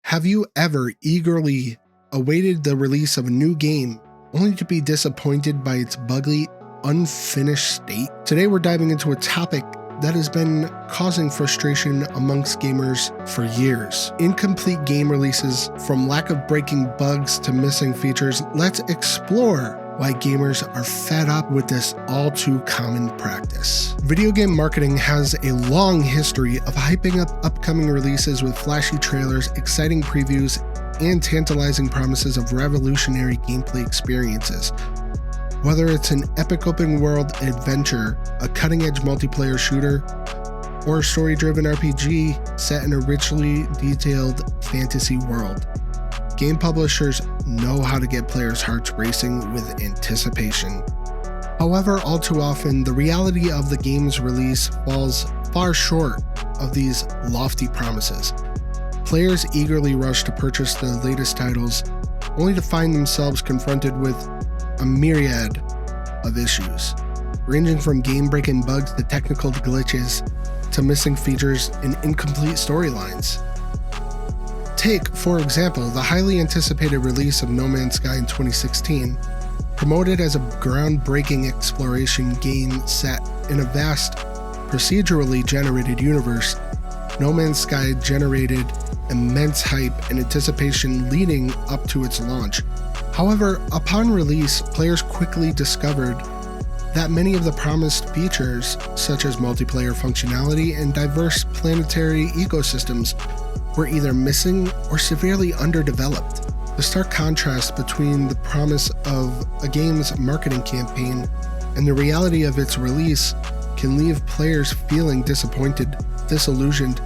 Have you ever eagerly awaited the release of a new game only to be disappointed by its buggy, unfinished state? Today we're diving into a topic that has been causing frustration amongst gamers for years. Incomplete game releases, from lack of breaking bugs to missing features. Let's explore why gamers are fed up with this all too common practice. Video game marketing has a long history of hyping up upcoming releases with flashy trailers, exciting previews, and tantalizing promises of revolutionary gameplay experiences. Whether it's an epic open world adventure, a cutting-edge multiplayer shooter, or a story-driven RPG set in a richly detailed fantasy world, game publishers know how to get players' hearts racing with anticipation. However, all too often, the reality of the game's release falls far short of these lofty promises. Players eagerly rush to purchase the latest titles, only to find themselves confronted with a myriad of issues, ranging from game-breaking bugs to technical glitches to missing features and incomplete storylines. Take, for example, the highly anticipated release of No Man's Sky in 2016. Promoted as a groundbreaking exploration game set in a vast, procedurally generated universe, No Man's Sky generated immense hype and anticipation leading up to its launch. However, upon release, players quickly discovered that many of the promised features, such as multiplayer functionality and diverse planetary ecosystems, were either missing or severely underdeveloped. The stark contrast between the promise of a game's marketing campaign and the reality of its release can leave players feeling disappointed, disillusioned,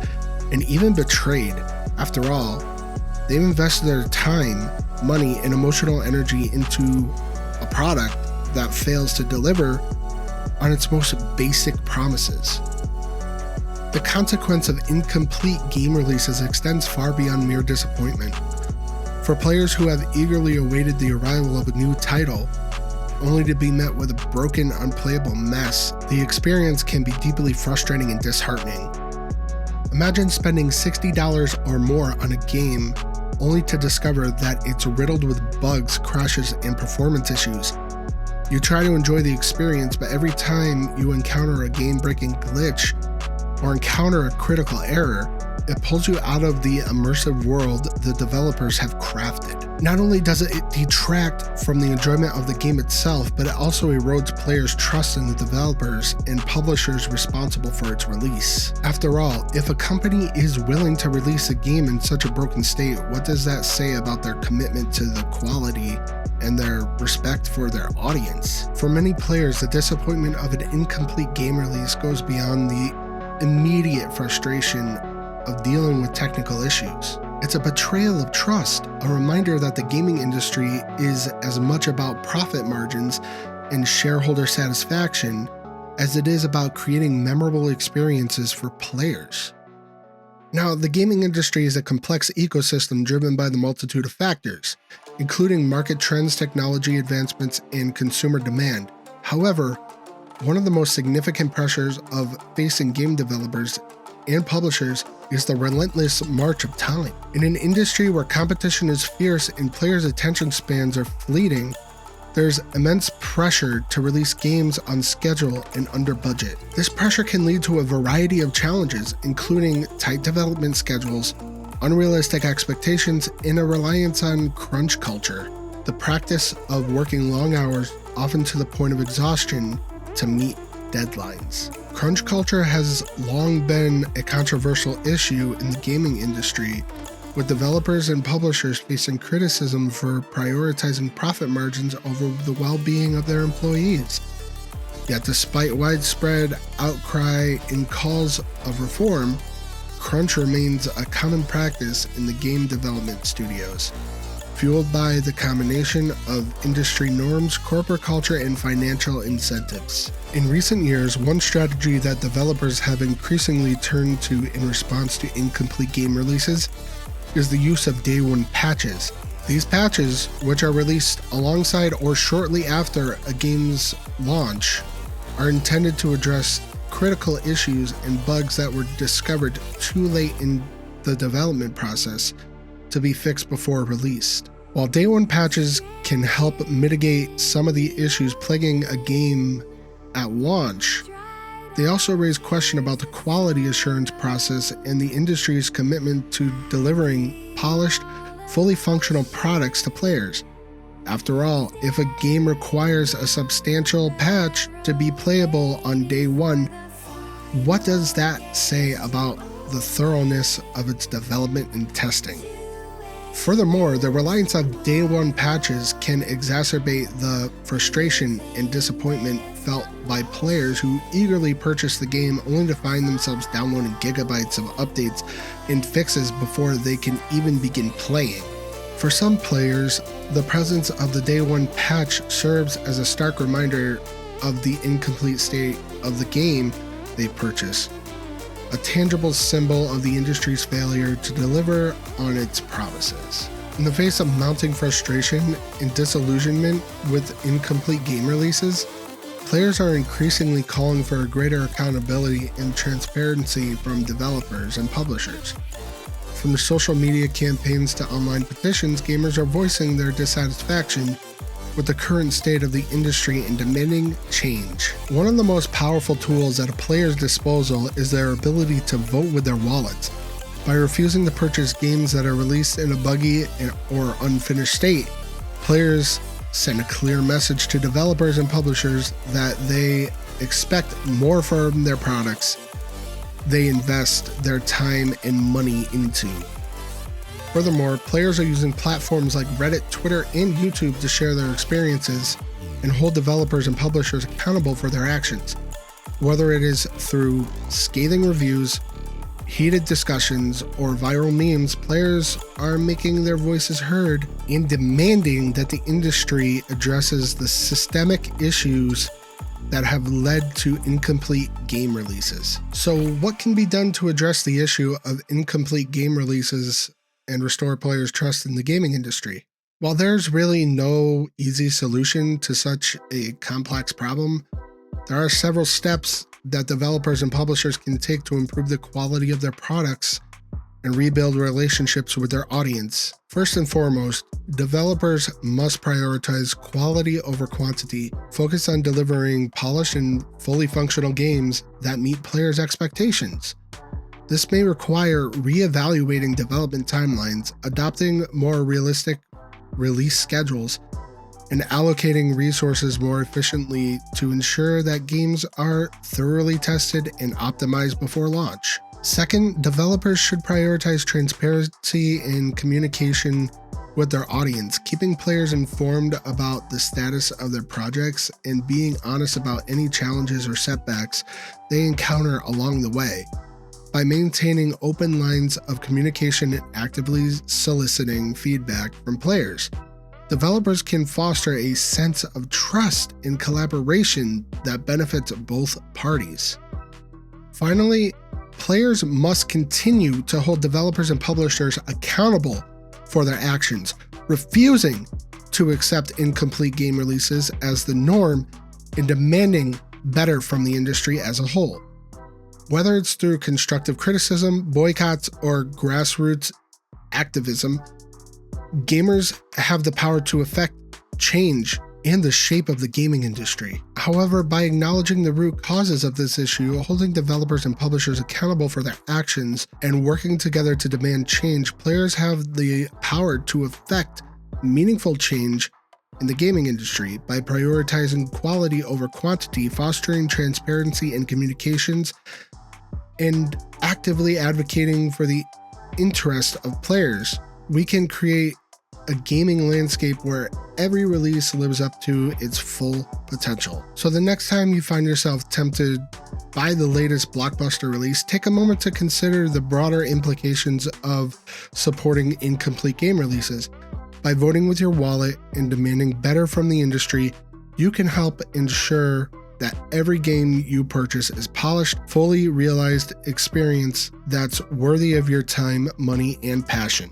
and even betrayed. After all, they've invested their time, money, and emotional energy into a product that fails to deliver on its most basic promises. The consequence of incomplete game releases extends far beyond mere disappointment. For players who have eagerly awaited the arrival of a new title, only to be met with a broken, unplayable mess, the experience can be deeply frustrating and disheartening. Imagine spending $60 or more on a game only to discover that it's riddled with bugs, crashes, and performance issues. You try to enjoy the experience, but every time you encounter a game-breaking glitch or encounter a critical error, it pulls you out of the immersive world the developers have crafted. Not only does it detract from the enjoyment of the game itself, but it also erodes players' trust in the developers and publishers responsible for its release. After all, if a company is willing to release a game in such a broken state, what does that say about their commitment to the quality and their respect for their audience? For many players, the disappointment of an incomplete game release goes beyond the immediate frustration of dealing with technical issues. It's a betrayal of trust, a reminder that the gaming industry is as much about profit margins and shareholder satisfaction as it is about creating memorable experiences for players. Now, the gaming industry is a complex ecosystem driven by the multitude of factors, including market trends, technology advancements, and consumer demand. However, one of the most significant pressures of facing game developers and publishers is the relentless march of time. In an industry where competition is fierce and players' attention spans are fleeting, there's immense pressure to release games on schedule and under budget. This pressure can lead to a variety of challenges, including tight development schedules, unrealistic expectations, and a reliance on crunch culture, the practice of working long hours, often to the point of exhaustion, to meet deadlines. Crunch culture has long been a controversial issue in the gaming industry, with developers and publishers facing criticism for prioritizing profit margins over the well-being of their employees. Yet despite widespread outcry and calls of reform, crunch remains a common practice in the game development studios, fueled by the combination of industry norms, corporate culture, and financial incentives. In recent years, one strategy that developers have increasingly turned to in response to incomplete game releases is the use of day one patches. These patches, which are released alongside or shortly after a game's launch, are intended to address critical issues and bugs that were discovered too late in the development process to be fixed before released. While day one patches can help mitigate some of the issues plaguing a game at launch, they also raise question about the quality assurance process and the industry's commitment to delivering polished, fully functional products to players. After all, if a game requires a substantial patch to be playable on day one, what does that say about the thoroughness of its development and testing? Furthermore, the reliance on day one patches can exacerbate the frustration and disappointment felt by players who eagerly purchase the game only to find themselves downloading gigabytes of updates and fixes before they can even begin playing. For some players, the presence of the day one patch serves as a stark reminder of the incomplete state of the game they purchase, a tangible symbol of the industry's failure to deliver on its promises. In the face of mounting frustration and disillusionment with incomplete game releases, players are increasingly calling for a greater accountability and transparency from developers and publishers. From social media campaigns to online petitions, gamers are voicing their dissatisfaction with the current state of the industry and demanding change. One of the most powerful tools at a player's disposal is their ability to vote with their wallets. By refusing to purchase games that are released in a buggy or unfinished state, players send a clear message to developers and publishers that they expect more from their products they invest their time and money into. Furthermore, players are using platforms like Reddit, Twitter, and YouTube to share their experiences and hold developers and publishers accountable for their actions. Whether it is through scathing reviews, heated discussions, or viral memes, players are making their voices heard and demanding that the industry addresses the systemic issues that have led to incomplete game releases. So, what can be done to address the issue of incomplete game releases and restore players' trust in the gaming industry? While there's really no easy solution to such a complex problem, there are several steps that developers and publishers can take to improve the quality of their products and rebuild relationships with their audience. First and foremost, developers must prioritize quality over quantity, focus on delivering polished and fully functional games that meet players' expectations. This may require re-evaluating development timelines, adopting more realistic release schedules, and allocating resources more efficiently to ensure that games are thoroughly tested and optimized before launch. Second, developers should prioritize transparency and communication with their audience, keeping players informed about the status of their projects and being honest about any challenges or setbacks they encounter along the way. By maintaining open lines of communication and actively soliciting feedback from players, developers can foster a sense of trust and collaboration that benefits both parties. Finally, players must continue to hold developers and publishers accountable for their actions, refusing to accept incomplete game releases as the norm and demanding better from the industry as a whole. Whether it's through constructive criticism, boycotts, or grassroots activism, gamers have the power to affect change and the shape of the gaming industry. However, by acknowledging the root causes of this issue, holding developers and publishers accountable for their actions, and working together to demand change, players have the power to affect meaningful change in the gaming industry by prioritizing quality over quantity, fostering transparency and communications, and actively advocating for the interest of players. We can create a gaming landscape where every release lives up to its full potential. So the next time you find yourself tempted by the latest blockbuster release, take a moment to consider the broader implications of supporting incomplete game releases. By voting with your wallet and demanding better from the industry, you can help ensure that every game you purchase is polished, fully realized experience that's worthy of your time, money, and passion.